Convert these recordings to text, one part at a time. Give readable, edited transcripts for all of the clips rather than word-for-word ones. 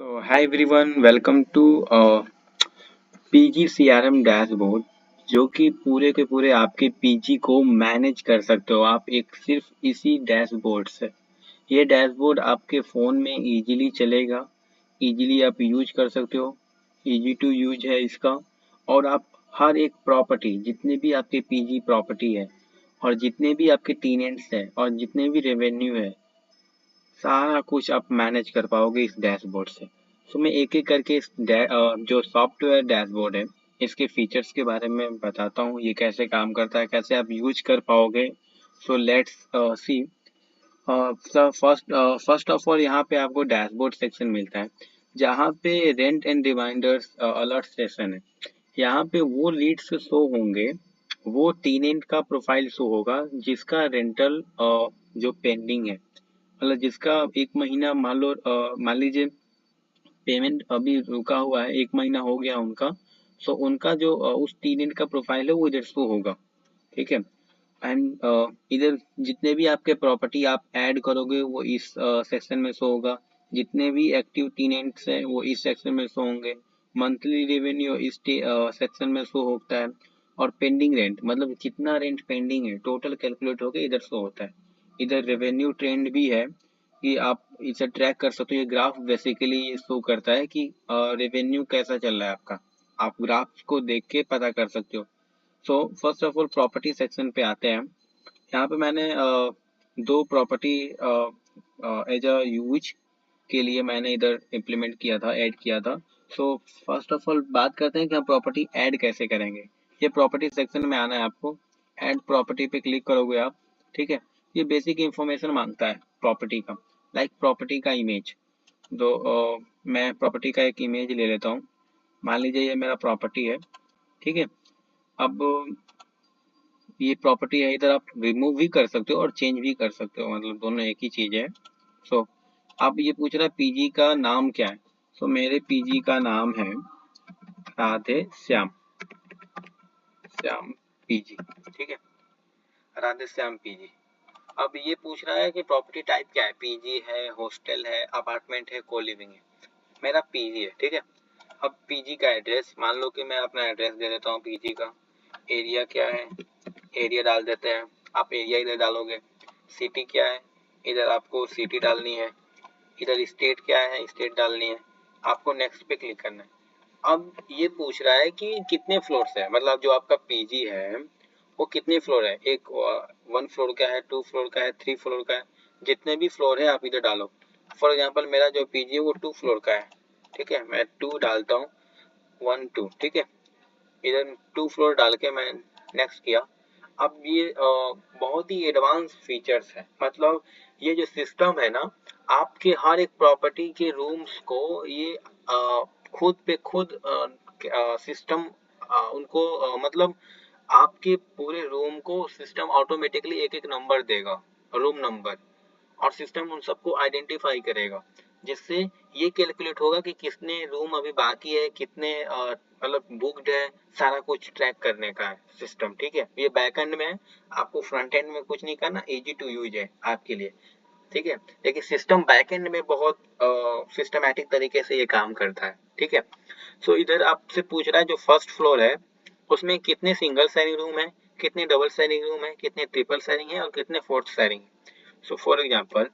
So, hi everyone, welcome to PGCRM dashboard जो कि पूरे के पूरे आपके पीजी को मैनेज कर सकते हो आप एक सिर्फ इसी डैशबोर्ड से। ये डैशबोर्ड आपके फ़ोन में इजीली चलेगा, इजीली आप यूज कर सकते हो, इजी टू यूज है इसका। और आप हर एक प्रॉपर्टी जितने भी आपके पीजी प्रॉपर्टी है और जितने भी आपके टीनेंट्स हैं और जितने भी रेवेन्यू है सारा कुछ आप मैनेज कर पाओगे इस डैशबोर्ड से। तो मैं एक एक करके जो सॉफ्टवेयर डैशबोर्ड है इसके फीचर्स के बारे में बताता हूँ, ये कैसे काम करता है, कैसे आप यूज कर पाओगे। So let's see. First of all यहाँ पे आपको डैशबोर्ड सेक्शन मिलता है जहाँ पे rent and reminders alert section है। यहाँ पे वो लीड्स शो होंगे, वो टीनेंट का प्रोफाइल शो होगा जिसका रेंटल जो पेंडिंग है, मतलब जिसका एक महीना मान लीजिए पेमेंट अभी रुका हुआ है, एक महीना हो गया उनका। सो उनका जो उस टीनेंट का प्रोफाइल है वो इधर शो होगा। ठीक है। एंड इधर जितने भी आपके प्रॉपर्टी आप ऐड करोगे वो इस सेक्शन में शो होगा। जितने भी एक्टिव टीनेंट्स हैं वो इस सेक्शन में शो होंगे। मंथली रेवेन्यू इस सेक्शन में शो होता है। और पेंडिंग रेंट मतलब कितना रेंट पेंडिंग है टोटल कैलकुलेट होकर इधर शो होता है। इधर रेवेन्यू ट्रेंड भी है कि आप इसे ट्रैक कर सकते हो। ये ग्राफ बेसिकली ये शो करता है कि रेवेन्यू कैसा चल रहा है आपका। आप ग्राफ को देख के पता कर सकते हो। So first of all property section पे आते हैं। यहाँ पे मैंने दो प्रॉपर्टी एज अ यूज के लिए मैंने इधर इम्प्लीमेंट किया था, ऐड किया था। सो फर्स्ट ऑफ ऑल बात करते हैं कि हम प्रॉपर्टी ऐड कैसे करेंगे। ये प्रॉपर्टी सेक्शन में आना है आपको। ऐड प्रॉपर्टी पे क्लिक करोगे आप। ठीक है। ये बेसिक इंफॉर्मेशन मांगता है प्रॉपर्टी का, लाइक प्रॉपर्टी का इमेज। तो मैं प्रॉपर्टी का एक इमेज ले लेता हूँ। मान लीजिए ये मेरा प्रॉपर्टी है। ठीक है। अब ये प्रॉपर्टी है, इधर आप रिमूव भी कर सकते हो और चेंज भी कर सकते हो, मतलब दोनों एक ही चीज है। सो अब ये पूछ रहा है पीजी का नाम क्या है। सो मेरे पीजी का नाम है राधे श्याम। श्याम पीजी। ठीक है। राधे श्याम पीजी। अब ये पूछ रहा है कि प्रॉपर्टी टाइप क्या है, पीजी है, हॉस्टल है, अपार्टमेंट है, को लिविंग है। मेरा पीजी है। ठीक है। अब पीजी का एड्रेस मान लो कि मैं अपना एड्रेस दे देता हूँ पीजी का। एरिया क्या है, एरिया डाल देते हैं। आप एरिया इधर डालोगे। सिटी क्या है, इधर आपको सिटी डालनी है। इधर स्टेट क्या है, स्टेट डालनी है। आपको नेक्स्ट पे क्लिक करना है। अब ये पूछ रहा है कि कितने फ्लोर है, मतलब जो आपका पीजी है वो कितने फ्लोर है, एक 1 फ्लोर का है, 2 फ्लोर का है, 3 फ्लोर का है। जितने भी फ्लोर है आप इधर डालो। फॉर एग्जाम्पल मेरा जो पीजी है वो 2 फ्लोर का है। ठीक है। मैं 2 डालता हूँ, 1 2। ठीक है। इधर 2 फ्लोर डाल के मैं नेक्स्ट किया। अब ये बहुत ही एडवांस फीचर्स है, मतलब ये जो सिस्टम है ना, आपके हर एक प्रॉपर्टी के रूम्स को ये खुद पे खुद सिस्टम उनको मतलब आपके पूरे रूम को सिस्टम ऑटोमेटिकली एक एक नंबर देगा, रूम नंबर। और सिस्टम उन सबको आइडेंटिफाई करेगा, जिससे ये कैलकुलेट होगा कि कितने रूम अभी बाकी है, कितने मतलब बुक्ड है। सारा कुछ ट्रैक करने का है सिस्टम। ठीक है। ये बैक एंड में है, आपको फ्रंट एंड में कुछ नहीं करना, इजी टू यूज है आपके लिए। ठीक है। लेकिन सिस्टम बैक एंड में बहुत सिस्टमैटिक तरीके से ये काम करता है। ठीक है। सो इधर आपसे पूछ रहा है जो फर्स्ट फ्लोर है उसमें कितने सिंगल शेयरिंग रूम है, कितने डबल शेयरिंग रूम है, कितने ट्रिपल शेयरिंग है और कितने फोर्थ शेयरिंग है। सो फॉर एग्जांपल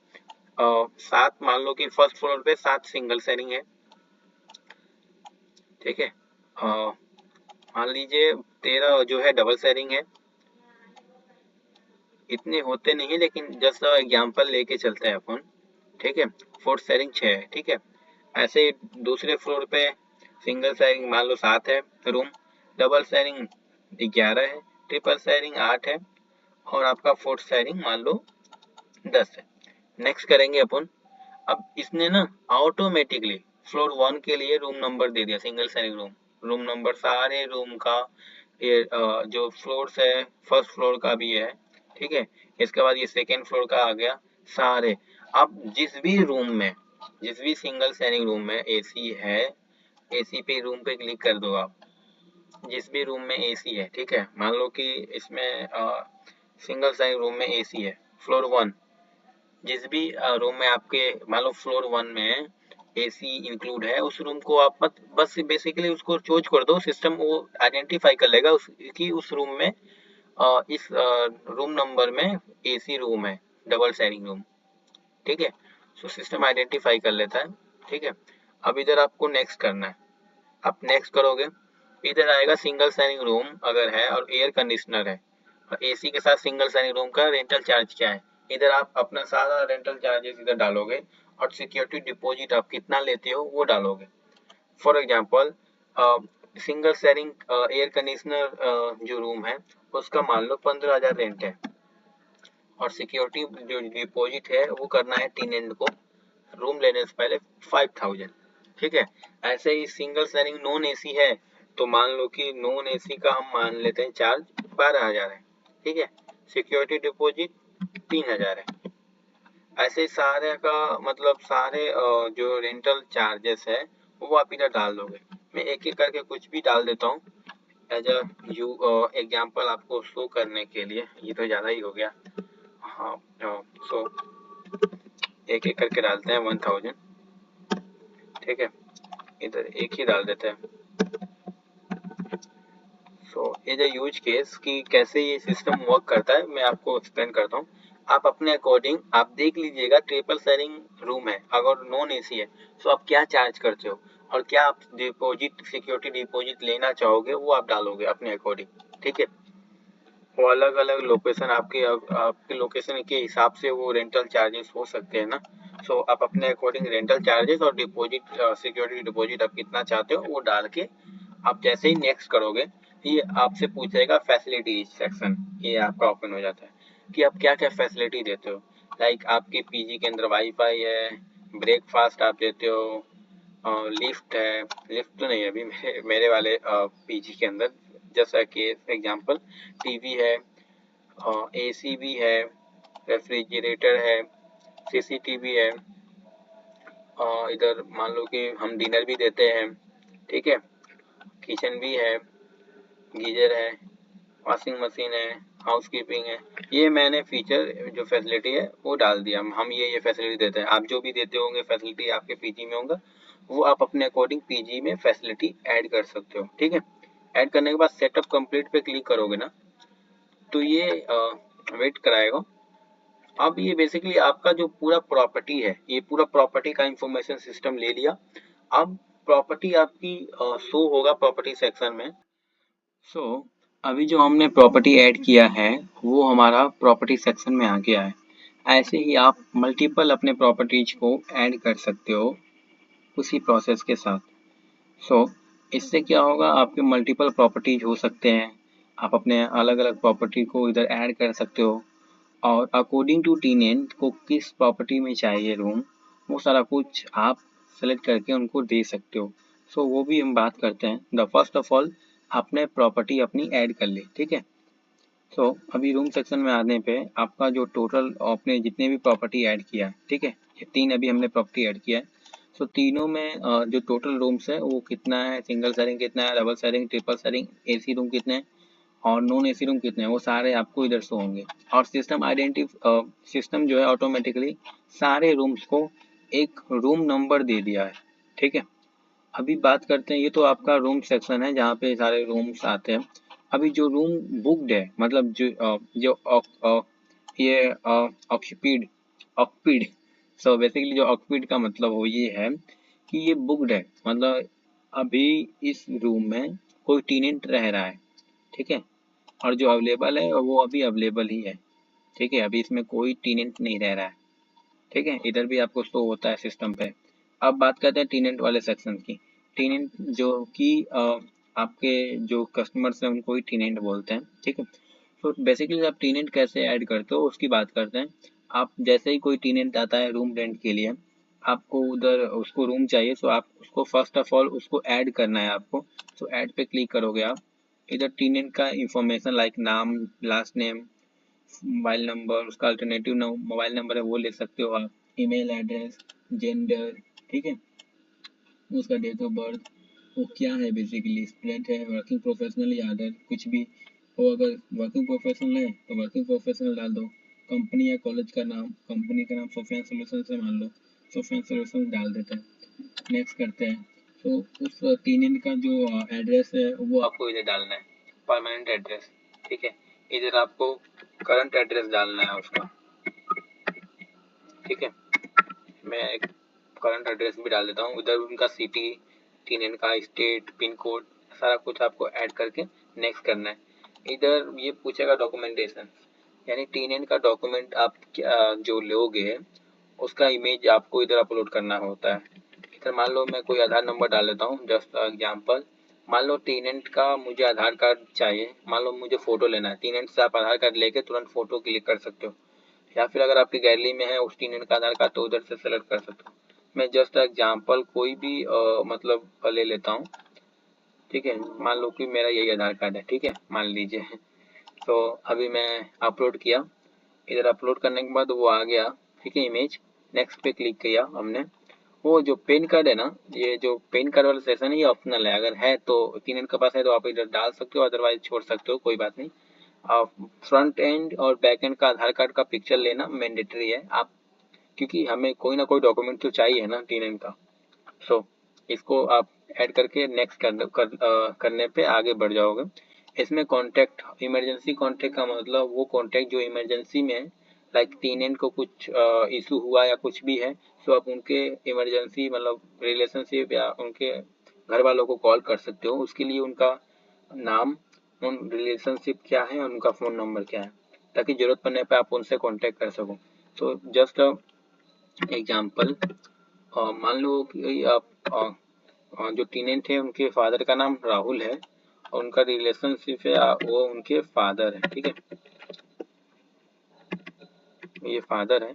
7 मान लो कि फर्स्ट फ्लोर पे 7 सिंगल शेयरिंग है। ठीक है। मान लीजिए 13 जो है डबल शेयरिंग है। इतने होते नहीं लेकिन जस्ट एग्जांपल लेके चलते हैं अपन। ठीक है। फोर्थ शेयरिंग 6 है। ठीक है। ऐसे ही दूसरे फ्लोर पे सिंगल शेयरिंग मान लो 7 है रूम, डबल शेयरिंग 11 है, ट्रिपल शेयरिंग 8 है और आपका फोर्थ शेयरिंग मान लो 10 है। नेक्स्ट करेंगे अपन। अब इसने ना ऑटोमेटिकली फ्लोर 1 के लिए रूम नंबर दे दिया, single sharing room, room number सारे रूम का। ये जो फ्लोर्स है फर्स्ट फ्लोर का भी है। ठीक है। इसके बाद ये सेकेंड फ्लोर का आ गया सारे। अब जिस भी रूम में, जिस भी सिंगल शेयरिंग रूम में एसी है, एसी पे रूम पे क्लिक कर दो आप। जिस भी रूम में एसी है, ठीक है, मान लो कि इसमें सिंगल शेयरिंग रूम में एसी है फ्लोर 1। जिस भी रूम में आपके मान लो फ्लोर 1 में एसी इंक्लूड है, उस रूम को आप मत बस बेसिकली उसको चूज कर दो, सिस्टम वो आइडेंटिफाई कर लेगा कि उस रूम में इस रूम नंबर में एसी रूम है, डबल शेयरिंग रूम। ठीक है, सो सिस्टम आइडेंटिफाई कर लेता है। ठीक है, अब इधर आपको नेक्स्ट करना है। आप नेक्स्ट करोगे, इधर आएगा सिंगल शेयरिंग रूम अगर है और एयर कंडीशनर है और एसी के साथ सिंगल शेयरिंग रूम का रेंटल चार्ज क्या है। इधर आप अपना सारा रेंटल चार्जेस इधर डालोगे और सिक्योरिटी डिपॉजिट आप कितना लेते हो वो डालोगे। For example single sharing air conditioner जो रूम है उसका मान लो 15,000 रेंट है और सिक्योरिटी जो डिपॉजिट है वो करना है टेनेंट को रूम लेने से पहले 5,000। ठीक है, ऐसे ही सिंगल शेयरिंग नॉन एसी है तो मान लो कि नॉन एसी का हम मान लेते हैं चार्ज 12,000 है। ठीक है, सिक्योरिटी डिपॉजिट 3,000 है। ऐसे सारे का मतलब सारे जो रेंटल चार्जेस है वो आप इधर डाल दोगे। मैं एक एक करके कुछ भी डाल देता हूँ एज अ यू एग्जाम्पल आपको शो करने के लिए। ये तो ज़्यादा ही हो गया। हाँ, सो एक एक करके डालते हैं 1,000। ठीक है, इधर एक ही डाल देते हैं। सो ये जो यूज केस कि कैसे ये सिस्टम वर्क करता है मैं आपको एक्सप्लेन करता हूँ। आप अपने अकॉर्डिंग आप देख लीजिएगा, ट्रिपल शेयरिंग रूम है अगर नॉन एसी है तो आप क्या चार्ज करते हो और क्या आप डिपॉजिट सिक्योरिटी डिपॉजिट लेना चाहोगे वो आप डालोगे अपने अकॉर्डिंग। ठीक है, वो अलग अलग लोकेशन आपके लोकेशन के हिसाब से वो रेंटल चार्जेस हो सकते हैं ना। सो आप अपने अकॉर्डिंग रेंटल चार्जेस और डिपॉजिट सिक्योरिटी डिपॉजिट आप कितना चाहते हो वो डाल के आप जैसे ही नेक्स्ट करोगे ये आपसे पूछेगा फैसिलिटीज सेक्शन। ये आपका ओपन हो जाता है कि आप क्या क्या फैसिलिटी देते हो। लाइक आपके पीजी के अंदर वाईफाई है, ब्रेकफास्ट आप देते हो, लिफ्ट है। लिफ्ट तो नहीं है अभी मेरे वाले पीजी के अंदर, जैसा कि एग्जांपल टीवी है, एसी भी है, रेफ्रिजरेटर है, सीसीटीवी है, इधर मान लो कि हम डिनर भी देते हैं। ठीक है, किचन भी है, गीजर है, वॉशिंग मशीन है, हाउसकीपिंग है। ये मैंने फीचर जो फैसिलिटी है वो डाल दिया। हम ये फैसिलिटी देते हैं। आप जो भी देते होंगे फैसिलिटी आपके पीजी में होगा वो आप अपने अकॉर्डिंग पीजी में फैसिलिटी ऐड कर सकते हो। ठीक है, ऐड करने के बाद सेटअप कंप्लीट पे क्लिक करोगे ना तो ये वेट कराएगा। अब ये बेसिकली आपका जो पूरा प्रॉपर्टी है, ये पूरा प्रॉपर्टी का इंफॉर्मेशन सिस्टम ले लिया। अब प्रॉपर्टी आपकी शो होगा प्रॉपर्टी सेक्शन में। सो अभी जो हमने प्रॉपर्टी ऐड किया है वो हमारा प्रॉपर्टी सेक्शन में आ गया है। ऐसे ही आप मल्टीपल अपने प्रॉपर्टीज को ऐड कर सकते हो उसी प्रोसेस के साथ। सो इससे क्या होगा, आपके मल्टीपल प्रॉपर्टीज हो सकते हैं। आप अपने अलग अलग प्रॉपर्टी को इधर ऐड कर सकते हो और अकॉर्डिंग टू टेनेंट को किस प्रॉपर्टी में चाहिए रूम वो सारा कुछ आप सेलेक्ट करके उनको दे सकते हो। सो वो भी हम बात करते हैं। द फर्स्ट ऑफ ऑल आपने प्रॉपर्टी अपनी ऐड कर ली। ठीक है, सो अभी रूम सेक्शन में आने पे आपका जो टोटल आपने जितने भी प्रॉपर्टी ऐड किया, ठीक है, ये 3 अभी हमने प्रॉपर्टी ऐड किया है। सो तीनों में जो टोटल रूम्स है वो कितना है, सिंगल शेयरिंग कितना है, double sharing, triple sharing, AC room कितने हैं और नॉन एसी रूम कितने हैं वो सारे आपको इधर शो होंगे। और सिस्टम जो है ऑटोमेटिकली सारे रूम्स को एक रूम नंबर दे दिया है। ठीक है, अभी बात करते हैं, ये तो आपका रूम सेक्शन है जहाँ पे सारे रूम्स आते हैं। अभी जो रूम बुक्ड है मतलब ये ऑक्यूपीड ऑक्यूपीड सो बेसिकली जो ऑक्यूपीड का मतलब वो ये है कि ये बुक्ड है, मतलब अभी इस रूम में कोई टेनेंट रह रहा है। ठीक है, और जो अवेलेबल है वो अभी अवेलेबल ही है। ठीक है, अभी इसमें कोई टेनेंट नहीं रह रहा है। ठीक है, इधर भी आपको शो होता है सिस्टम पे। अब बात करते हैं टेनेंट वाले सेक्शन की। टेनेंट जो कि आपके जो कस्टमर्स हैं उनको ही टेनेंट बोलते हैं। ठीक है, तो बेसिकली आप टेनेंट कैसे ऐड करते हो उसकी बात करते हैं। आप जैसे ही कोई टेनेंट आता है रूम रेंट के लिए, आपको उधर उसको रूम चाहिए, तो आप उसको फर्स्ट ऑफ ऑल उसको ऐड करना है आपको। तो ऐड पे क्लिक करोगे आप, इधर टेनेंट का इंफॉर्मेशन लाइक नाम, लास्ट नेम, मोबाइल नंबर, उसका अल्टरनेटिव मोबाइल नंबर है वो ले सकते हो आप, ईमेल एड्रेस, जेंडर, ठीक है, उसका डेट ऑफ बर्थ, वो क्या है बेसिकली, स्टूडेंट है, वर्किंग प्रोफेशनल या अदर कुछ भी हो। अगर वर्किंग प्रोफेशनल है तो वर्किंग प्रोफेशनल डाल दो। कंपनी या कॉलेज का नाम, कंपनी का नाम सोफियान सोल्यूशन से मान लो, सोफियान सोल्यूशन डाल देते हैं। नेक्स्ट करते हैं। तो उस टेनेंट का जो एड्रेस है वो आपको इधर डालना है, परमानेंट एड्रेस। ठीक है, इधर आपको करंट एड्रेस डालना है उसका। ठीक है, मैं एक करंट एड्रेस भी डाल देता हूँ। उधर उनका सिटी, टेनेंट का स्टेट, पिन कोड, सारा कुछ आपको ऐड करके नेक्स्ट करना है। इधर ये पूछेगा डॉक्यूमेंटेशन, यानी टेनेंट का डॉक्यूमेंट आप जो लोगे उसका इमेज आपको इधर अपलोड करना होता है। इधर मान लो मैं कोई आधार नंबर डाल देता हूँ, जस्ट एग्जांपल। मान लो टेनेंट का मुझे आधार कार्ड चाहिए, मान लो मुझे फोटो लेना है। टेनेंट से आप आधार कार्ड लेके तुरंत फोटो क्लिक कर सकते हो, या फिर अगर आपकी गैलरी में है उस टेनेंट का आधार कार्ड तो उधर से सेलेक्ट कर सकते हो। मैं जस्ट एग्जांपल कोई भी मतलब ले लेता हूँ। ठीक है, मान लो कि मेरा यही आधार कार्ड है। ठीक है, मान लीजिए। तो अभी मैं अपलोड किया, इधर अपलोड करने के बाद वो आ गया। ठीक है, इमेज। नेक्स्ट पे क्लिक किया हमने। वो जो पेन कार्ड है ना, ये जो पेन कार्ड वाला सेशन है ये ऑप्शनल है। अगर है तो टेनेंट के पास है तो आप इधर डाल सकते हो, अदरवाइज छोड़ सकते हो, कोई बात नहीं। फ्रंट एंड और बैक एंड का आधार कार्ड का पिक्चर लेना मैंडेटरी है आप, क्योंकि हमें कोई ना कोई डॉक्यूमेंट तो चाहिए ना टेनेंट का। सो इसको आप ऐड करके नेक्स्ट करने पे आगे बढ़ जाओगे। इसमें कॉन्टैक्ट, इमरजेंसी कॉन्टैक्ट का मतलब वो कॉन्टैक्ट जो इमरजेंसी में है, लाइक टेनेंट को कुछ इशू हुआ या कुछ भी है, तो आप उनके इमरजेंसी मतलब रिलेशनशिप या उनके घर वालों को कॉल कर सकते हो। उसके लिए उनका नाम, उन रिलेशनशिप क्या है और उनका फ़ोन नंबर क्या है, ताकि ज़रूरत पड़ने पे आप उनसे कांटेक्ट कर सको। तो जस्ट एग्जांपल, मान लो कि आप जो टेनेंट है उनके फादर का नाम राहुल है और उनका रिलेशनशिप है वो उनके फादर है। ठीक है, ये फादर है।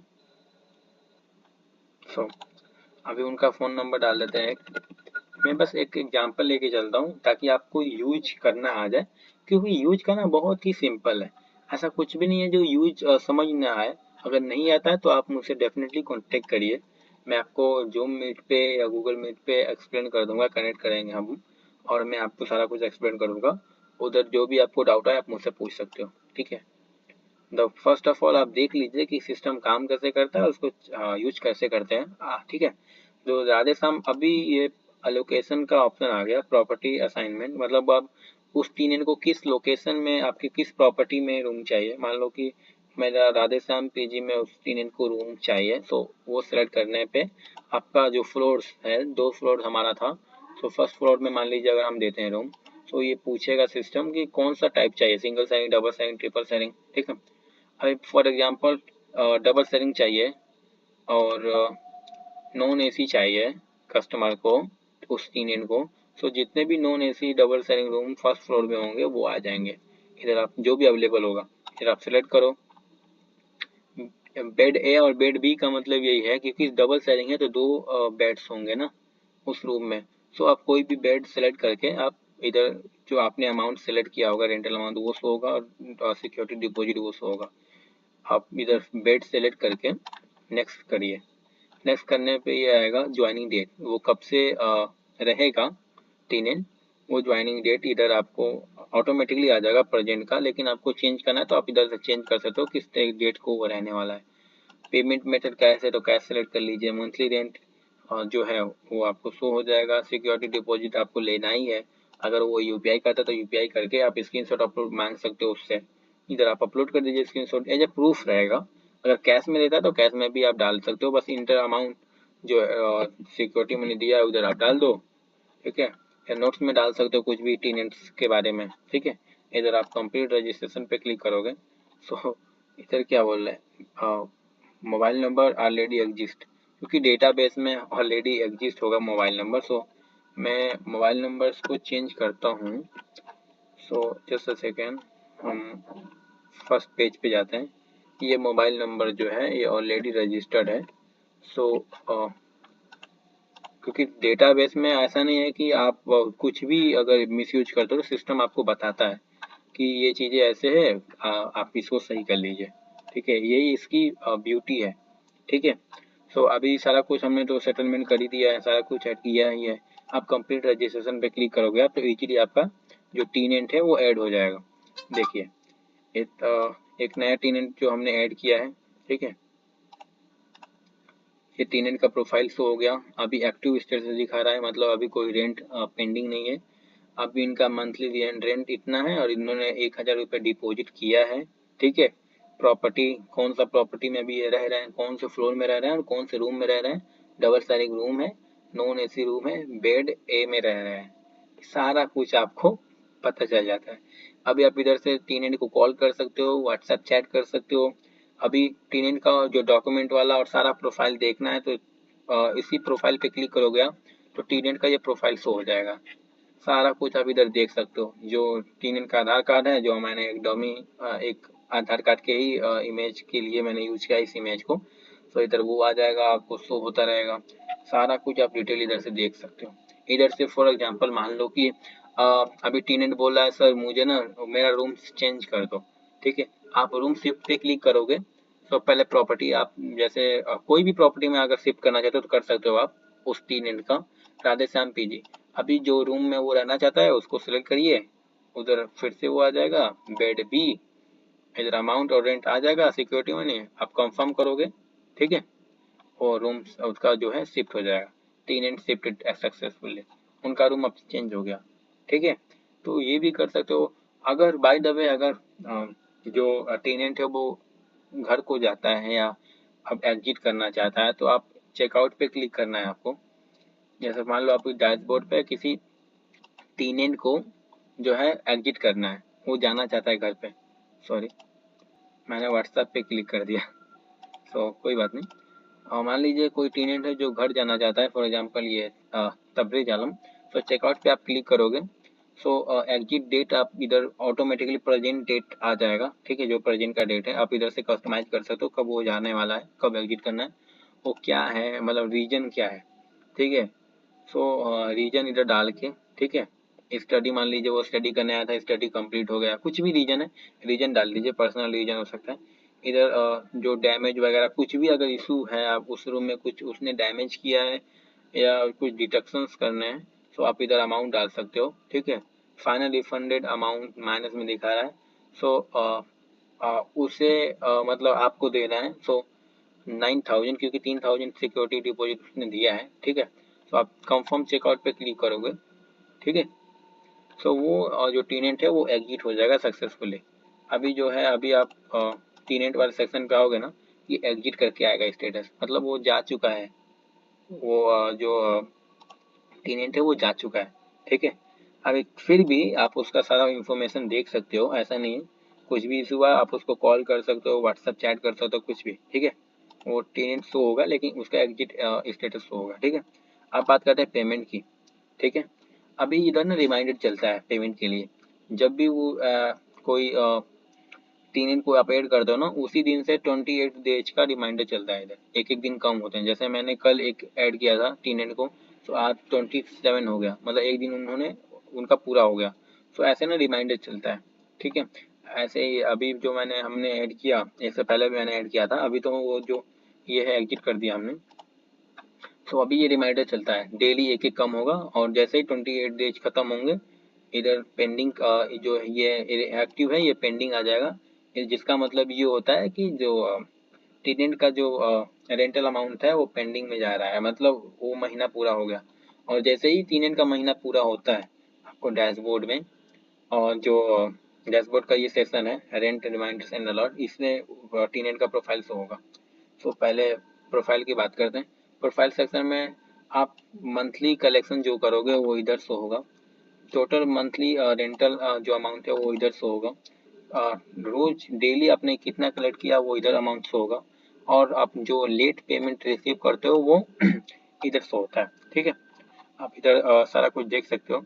सो अभी उनका फ़ोन नंबर डाल देते हैं। मैं बस एक एग्जांपल लेके चलता हूँ ताकि आपको यूज करना आ जाए, क्योंकि यूज करना बहुत ही सिंपल है। ऐसा कुछ भी नहीं है जो यूज समझ ना आए। अगर नहीं आता है तो आप मुझसे डेफिनेटली कांटेक्ट करिए, मैं आपको जूम मीट पे या गूगल मीट पे एक्सप्लेन कर दूंगा, कनेक्ट करेंगे हम और मैं आपको सारा कुछ एक्सप्लेन करूंगा। उधर जो भी आपको डाउट है आप मुझसे पूछ सकते हो। ठीक है, द फर्स्ट ऑफ ऑल आप देख लीजिए कि सिस्टम काम कैसे करता है, उसको यूज कैसे करते हैं। ठीक है, जो राधेश्याम अभी ये अलोकेशन का ऑप्शन आ गया, प्रॉपर्टी असाइनमेंट, मतलब आप उस टेनेंट को किस लोकेशन में, आपके किस प्रॉपर्टी में रूम चाहिए। मान लो कि मेरा राधेश्याम पीजी में उस टेनेंट को रूम चाहिए, तो वो सिलेक्ट करने पे आपका जो फ्लोर्स है, 2 फ्लोर हमारा था, तो फर्स्ट फ्लोर में मान लीजिए अगर हम देते हैं रूम, तो ये पूछेगा सिस्टम कि कौन सा टाइप चाहिए, single sharing, double sharing, triple sharing. ठीक है, अभी फॉर एग्जांपल डबल शेयरिंग चाहिए और नॉन एसी चाहिए कस्टमर को, उस टेनेंट को। सो जितने भी non AC double sharing room first floor में होंगे वो आ जाएंगे। इधर आप जो भी अवेलेबल होगा इधर आप सिलेक्ट करो। बेड ए और बेड बी का मतलब यही है, क्योंकि डबल शेयरिंग है तो 2 बेड्स होंगे ना उस रूम में। सो आप कोई भी बेड सेलेक्ट करके आप इधर जो आपने अमाउंट सेलेक्ट किया होगा, रेंटल अमाउंट, वो शो होगा और सिक्योरिटी डिपॉजिट वो शो होगा। आप इधर बेड सेलेक्ट करके नेक्स्ट करिए। नेक्स्ट करने पे ये आएगा ज्वाइनिंग डेट, वो कब से रहेगा टेनेंट, वो ज्वाइनिंग डेट इधर आपको ऑटोमेटिकली आ जाएगा प्रेजेंट का, लेकिन आपको चेंज करना है तो आप इधर से चेंज कर सकते हो किस डेट को वो रहने वाला है। पेमेंट मेथड कैश है तो कैश सेलेक्ट कर लीजिए। मंथली रेंट जो है वो आपको शो हो जाएगा। सिक्योरिटी डिपॉजिट आपको लेना ही है, अगर वो यूपीआई करता है तो यूपीआई करके आप स्क्रीनशॉट अपलोड मांग सकते हो उससे, इधर आप अपलोड कर दीजिए स्क्रीनशॉट, एज ए प्रूफ रहेगा। अगर कैश में देता है तो कैश में भी आप डाल सकते हो, बस इंटर अमाउंट जो सिक्योरिटी मनी दिया है उधर आप डाल दो। ठीक है, या नोट्स में डाल सकते हो कुछ भी टेनेंट्स के बारे में। ठीक है, इधर आप कंप्लीट रजिस्ट्रेशन पे क्लिक करोगे। सो इधर क्या बोल रहे हैं, मोबाइल नंबर ऑलरेडी एग्जिस्ट, क्योंकि डेटाबेस में ऑलरेडी एग्जिस्ट होगा मोबाइल नंबर। सो मैं मोबाइल नंबर्स को चेंज करता हूँ। सो जस्ट अ सेकेंड, हम फर्स्ट पेज पे जाते हैं। ये मोबाइल नंबर जो है ये ऑलरेडी रजिस्टर्ड है। सो क्योंकि डेटाबेस में ऐसा नहीं है कि आप कुछ भी अगर मिसयूज करते हो तो सिस्टम आपको बताता है कि ये चीज़ें ऐसे है, आप इसको सही कर लीजिए। ठीक है, यही इसकी ब्यूटी है। ठीक है, सो अभी सारा कुछ हमने तो सेटलमेंट कर ही दिया है, सारा कुछ ऐड किया ही है। आप कंप्लीट रजिस्ट्रेशन पे क्लिक करोगे आप तो इजीली आपका जो टेनेंट है वो ऐड हो जाएगा। देखिए एक नया टेनेंट जो हमने ऐड किया है। ठीक है, ये टेनेंट का प्रोफाइल शो हो गया। अभी एक्टिव स्टेटस दिखा रहा है, मतलब अभी कोई रेंट पेंडिंग नहीं है। अभी इनका मंथली रेंट इतना है और इन्होंने 1000 रुपये डिपॉजिट किया है। ठीक है, प्रॉपर्टी कौन सा प्रॉपर्टी में अभी ये रह रहे हैं, कौन से फ्लोर में रह रहे हैं और कौन से रूम में रह रहे हैं। डबल स्टैंडिंग रूम है, नॉन एसी रूम है, बेड ए में रह रहे हैं, सारा कुछ आपको पता चल जाता है। अभी आप इधर से टेनेंट को कॉल कर सकते हो, व्हाट्सएप चैट कर सकते हो। अभी टेनेंट का जो डॉक्यूमेंट वाला और सारा प्रोफाइल देखना है तो इसी प्रोफाइल पे क्लिक करोगे आप तो टेनेंट का ये प्रोफाइल शो हो जाएगा। सारा कुछ आप इधर देख सकते हो। जो टेनेंट का आधार कार्ड है, जो मैंने एक डमी एक आधार कार्ड के ही इमेज के लिए मैंने यूज किया इस इमेज को, तो इधर वो आ जाएगा, आपको शो होता रहेगा। सारा कुछ आप डिटेल इधर से देख सकते हो। इधर से फॉर एग्जांपल मान लो कि अभी टेनेंट बोल रहा है सर मुझे ना मेरा रूम चेंज कर दो। ठीक है, आप रूम शिफ्ट पे क्लिक करोगे तो पहले प्रॉपर्टी आप जैसे कोई भी प्रॉपर्टी में अगर शिफ्ट करना चाहते हो तो कर सकते हो आप उस टेनेंट का। राधे श्याम पीजी, अभी जो रूम में वो रहना चाहता है उसको सिलेक्ट करिए, उधर फिर से वो आ जाएगा बेड बी, इधर अमाउंट और रेंट आ जाएगा, सिक्योरिटी मनी आप कंफर्म करोगे। ठीक है, और रूम उसका जो है शिफ्ट हो जाएगा। टेनेंट शिफ्टेड सक्सेसफुली, उनका रूम अब चेंज हो गया। ठीक है, तो ये भी कर सकते हो। अगर बाय द वे अगर जो टेनेंट है वो घर को जाता है या अब एग्जिट करना चाहता है तो आप चेकआउट पे क्लिक करना है आपको। जैसे मान लो आपको डैशबोर्ड पे किसी टेनेंट को जो है एग्जिट करना है, वो जाना चाहता है घर पे। सॉरी, मैंने व्हाट्सएप पे क्लिक कर दिया। सो कोई बात नहीं। और मान लीजिए कोई टेनेंट है जो घर जाना चाहता है, फॉर एग्जांपल ये तबरेज आलम, तो चेकआउट पे आप क्लिक करोगे। सो एग्जिट डेट आप इधर ऑटोमेटिकली प्रेजेंट डेट आ जाएगा। ठीक है, जो प्रेजेंट का डेट है आप इधर से कस्टमाइज कर सकते हो, कब वो जाने वाला है, कब एग्जिट करना है, वो क्या है, मतलब रीजन क्या है। ठीक है, सो रीजन इधर डाल के, ठीक है, स्टडी मान लीजिए वो स्टडी करने आया था, स्टडी कंप्लीट हो गया, कुछ भी रीजन है, रीजन डाल दीजिए, पर्सनल रीजन हो सकता है। इधर जो डैमेज वगैरह कुछ भी अगर इशू है, आप उस रूम में कुछ उसने डैमेज किया है या कुछ डिडक्शंस करने हैं तो आप इधर अमाउंट डाल सकते हो। ठीक है, फाइनल रिफंडेड अमाउंट माइनस में दिखा रहा है। सो उसे मतलब आपको देना है। सो 9000, क्योंकि 3000 सिक्योरिटी डिपॉजिट उसने दिया है। ठीक है, तो आप कंफर्म चेकआउट पे क्लिक करोगे। ठीक है, सो वो जो टेनेंट है वो एग्जिट हो जाएगा सक्सेसफुली। अभी जो है अभी आप टेनेंट वाले सेक्शन पे आओगे ना, ये एग्जिट करके आएगा स्टेटस, मतलब वो जा चुका है, वो जो टेनेंट है वो जा चुका है। ठीक है, अभी फिर भी आप उसका सारा इंफॉर्मेशन देख सकते हो, ऐसा नहीं है। कुछ भी इशू हुआ आप उसको कॉल कर सकते हो, व्हाट्सएप चैट कर सकते हो, कुछ भी। ठीक है, वो टेनेंट शो होगा लेकिन उसका एग्जिट स्टेटस शो होगा। ठीक है, अब बात करते हैं पेमेंट की। ठीक है, अभी इधर ना रिमाइंडर चलता है पेमेंट के लिए। जब भी वो कोई टेनेंट को आप ऐड कर दो ना, उसी दिन से 28 डेज का रिमाइंडर चलता है। इधर एक एक दिन कम होते हैं। जैसे मैंने कल एक ऐड किया था टेनेंट को, तो आज 27 हो गया, मतलब एक दिन उन्होंने उनका पूरा हो गया। तो ऐसे ना रिमाइंडर चलता है। ठीक है, ऐसे ही अभी जो हमने ऐड किया, इससे पहले भी मैंने ऐड किया था, अभी तो वो जो ये है एग्जिट कर दिया हमने। तो अभी ये रिमाइंडर चलता है, डेली एक एक कम होगा और जैसे ही 28 डेज खत्म होंगे इधर पेंडिंग जो ये एक्टिव है ये पेंडिंग आ जाएगा। जिसका मतलब ये होता है कि जो टेनेंट का जो रेंटल अमाउंट है वो पेंडिंग में जा रहा है, मतलब वो महीना पूरा हो गया। और जैसे ही टेनेंट का महीना पूरा होता है आपको डैशबोर्ड में, और जो डैशबोर्ड का ये सेक्शन है रेंट रिमाइंडर्स एंड अलॉट, इसमें टेनेंट का प्रोफाइल शो होगा। तो पहले प्रोफाइल की बात करते हैं। प्रोफाइल सेक्शन में आप मंथली कलेक्शन जो करोगे वो इधर शो होगा। टोटल मंथली रेंटल जो अमाउंट है वो इधर शो होगा। रोज डेली आपने कितना कलेक्ट किया वो इधर अमाउंट शो होगा। और आप जो लेट पेमेंट रिसीव करते हो वो इधर शो होता है। ठीक है, आप इधर सारा कुछ देख सकते हो।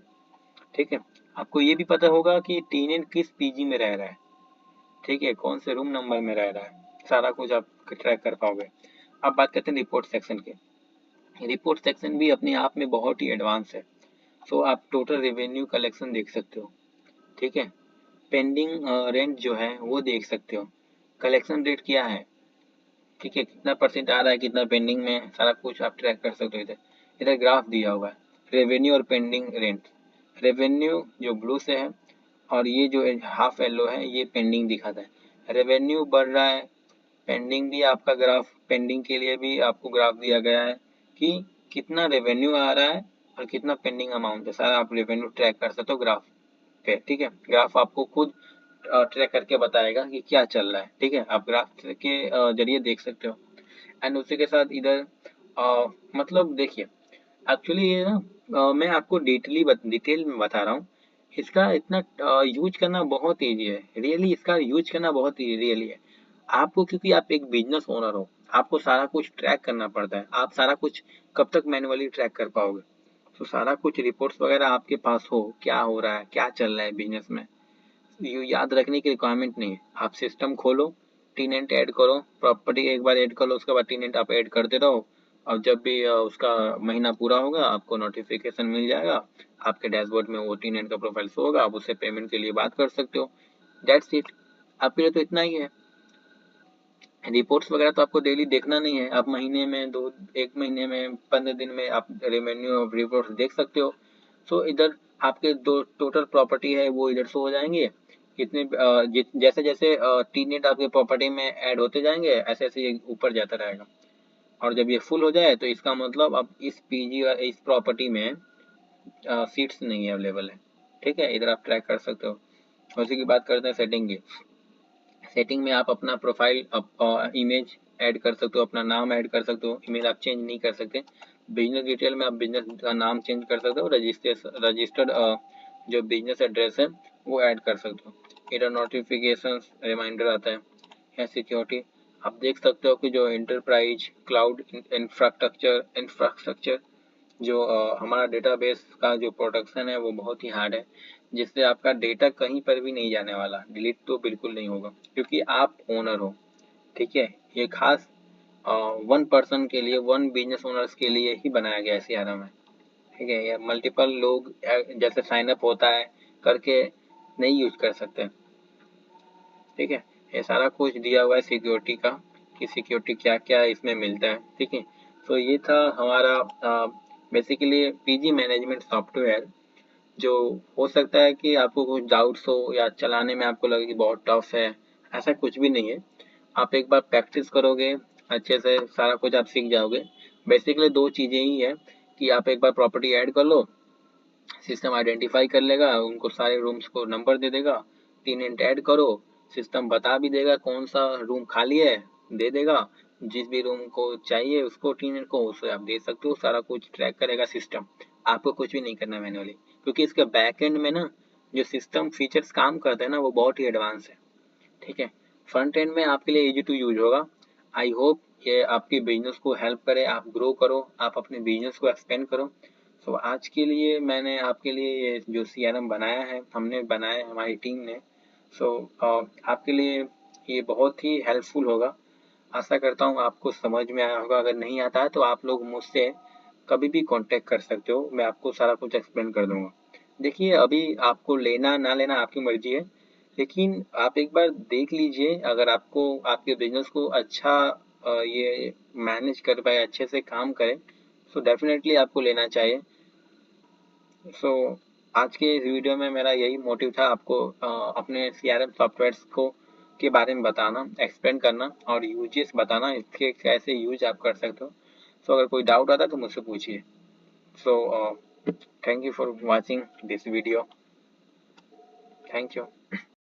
ठीक है, आपको ये भी पता होगा कि टेनेंट किस पीजी में रह रहा है। ठीक है, कौन से रूम नंबर में रह रहा है, सारा कुछ आप ट्रैक कर पाओगे। अब बात करते हैं रिपोर्ट सेक्शन की। रिपोर्ट सेक्शन भी अपने आप में बहुत ही एडवांस है। सो आप टोटल रेवेन्यू कलेक्शन देख सकते हो। ठीक है, पेंडिंग रेंट जो है वो देख सकते हो, कलेक्शन रेट क्या है। ठीक है, कितना परसेंट आ रहा है, कितना पेंडिंग में, सारा कुछ आप ट्रैक कर सकते हो। इधर इधर ग्राफ दिया हुआ है, रेवेन्यू और पेंडिंग रेंट। रेवेन्यू जो ब्लू से है और ये जो हाफ येलो है ये पेंडिंग दिखाता है। रेवेन्यू बढ़ रहा है, पेंडिंग भी आपका ग्राफ पेंडिंग के लिए भी आपको ग्राफ दिया गया है कि कितना रेवेन्यू आ रहा है और कितना पेंडिंग अमाउंट है। सारा आप रेवेन्यू ट्रैक कर सकते हो ग्राफ पे, ठीक है। ग्राफ आपको खुद ट्रैक करके बताएगा कि क्या चल रहा है, ठीक है। आप ग्राफ के जरिए देख सकते हो। एंड उसी के साथ इधर मतलब देखिए, एक्चुअली ये ना मैं आपको डिटेल में बता रहा हूँ। इसका इतना यूज करना बहुत ईजी है, रियली इसका यूज करना बहुत रियली है आपको, क्योंकि आप एक बिजनेस ओनर हो, आपको सारा कुछ ट्रैक करना पड़ता है। आप सारा कुछ कब तक मैन्युअली ट्रैक कर पाओगे? तो सारा कुछ रिपोर्ट्स वगैरह आपके पास हो, क्या हो रहा है, क्या चल रहा है बिजनेस में, ये याद रखने की रिक्वायरमेंट नहीं है। आप सिस्टम खोलो, टीनेंट ऐड करो, प्रॉपर्टी एक बार ऐड कर लो, उसके बाद टीनेंट आप ऐड करते रहो, और जब भी उसका महीना पूरा होगा आपको नोटिफिकेशन मिल जाएगा, आपके डैशबोर्ड में वो टीनेंट का प्रोफाइल शो होगा, आप उससे पेमेंट के लिए बात कर सकते हो। दैट्स इट, आपके लिए तो इतना ही है। रिपोर्ट्स वगैरह तो आपको डेली देखना नहीं है, आप महीने में दो, एक महीने में 15 दिन में आप रेवेन्यू ऑफ रिपोर्ट्स देख सकते हो। सो इधर आपके दो टोटल प्रॉपर्टी है वो इधर शो हो जाएंगे, कितने जैसे जैसे टीनेट आपके प्रॉपर्टी में ऐड होते जाएंगे, ऐसे ऐसे ये ऊपर जाता रहेगा। और जब ये फुल हो जाए तो इसका मतलब अब इस पीजी और इस प्रॉपर्टी में सीट्स नहीं अवेलेबल है, ठीक है। इधर आप ट्रैक कर सकते हो। उसी की बात करते हैं सेटिंग की। सेटिंग में आप अपना प्रोफाइल इमेज ऐड कर सकते हो, अपना नाम ऐड कर सकते हो। ईमेल आप चेंज नहीं कर सकते। बिजनेस डिटेल में आप बिजनेस का नाम चेंज कर सकते हो, रजिस्टर्ड जो बिजनेस एड्रेस है वो ऐड कर सकते हो। इधर नोटिफिकेशन रिमाइंडर आता है। या सिक्योरिटी आप देख सकते हो कि जो एंटरप्राइज क्लाउड इंफ्रास्ट्रक्चर जो हमारा डेटाबेस का जो प्रोटेक्शन है वो बहुत ही हार्ड है, जिससे आपका डेटा कहीं पर भी नहीं जाने वाला, डिलीट तो बिल्कुल नहीं होगा, क्योंकि आप ओनर हो, ठीक है। ये खास वन पर्सन के लिए, वन बिजनेस ओनर्स के लिए ही बनाया गया है सीआरएम है, ठीक है। ये मल्टीपल लोग जैसे साइन अप होता है करके नहीं यूज कर सकते, ठीक है। ये सारा कुछ दिया हुआ है सिक्योरिटी का, कि सिक्योरिटी क्या क्या इसमें मिलता है, ठीक है। तो ये था हमारा बेसिकली पीजी मैनेजमेंट सॉफ्टवेयर। जो हो सकता है कि आपको कुछ डाउट्स हो या चलाने में आपको लगे कि बहुत टफ है, ऐसा कुछ भी नहीं है। आप एक बार प्रैक्टिस करोगे अच्छे से सारा कुछ आप सीख जाओगे। बेसिकली दो चीज़ें ही है कि आप एक बार प्रॉपर्टी ऐड कर लो, सिस्टम आइडेंटिफाई कर लेगा, उनको सारे रूम्स को नंबर दे देगा, टेनेंट ऐड करो, सिस्टम बता भी देगा कौन सा रूम खाली है, दे देगा। जिस भी रूम को चाहिए उसको टेनेंट को उसे आप दे सकते हो, सारा कुछ ट्रैक करेगा सिस्टम। आपको कुछ भी नहीं करना मैनुअली, क्योंकि इसके बैक एंड में ना जो सिस्टम फीचर्स काम करते हैं ना वो बहुत ही एडवांस है, ठीक है। फ्रंट एंड में आपके लिए इजी टू यूज होगा। आई होप ये आपके बिजनेस को हेल्प करे, आप ग्रो करो, आप अपने बिजनेस को एक्सपेंड करो। सो आज के लिए मैंने आपके लिए ये जो सीआरएम बनाया है, हमने बनाया है हमारी टीम ने। सो आपके लिए ये बहुत ही हेल्पफुल होगा। आशा करता हूँ आपको समझ में आया होगा। अगर नहीं आता है तो आप लोग मुझसे कभी भी कांटेक्ट कर सकते हो, मैं आपको सारा कुछ एक्सप्लेन कर दूंगा। देखिए अभी आपको लेना ना लेना आपकी मर्जी है, लेकिन आप एक बार देख लीजिए। अगर आपको आपके बिजनेस को अच्छा ये मैनेज कर पाए, अच्छे से काम करे, सो डेफिनेटली आपको लेना चाहिए। सो आज के इस वीडियो में मेरा यही मोटिव था, आपको अपने सीआरएम सॉफ्टवेयर्स को के बारे में बताना, एक्सप्लेन करना और यूजेस बताना, इसके कैसे यूज आप कर सकते हो। सो अगर कोई डाउट आता है तो मुझसे पूछिए। So thank you for watching this video. Thank you.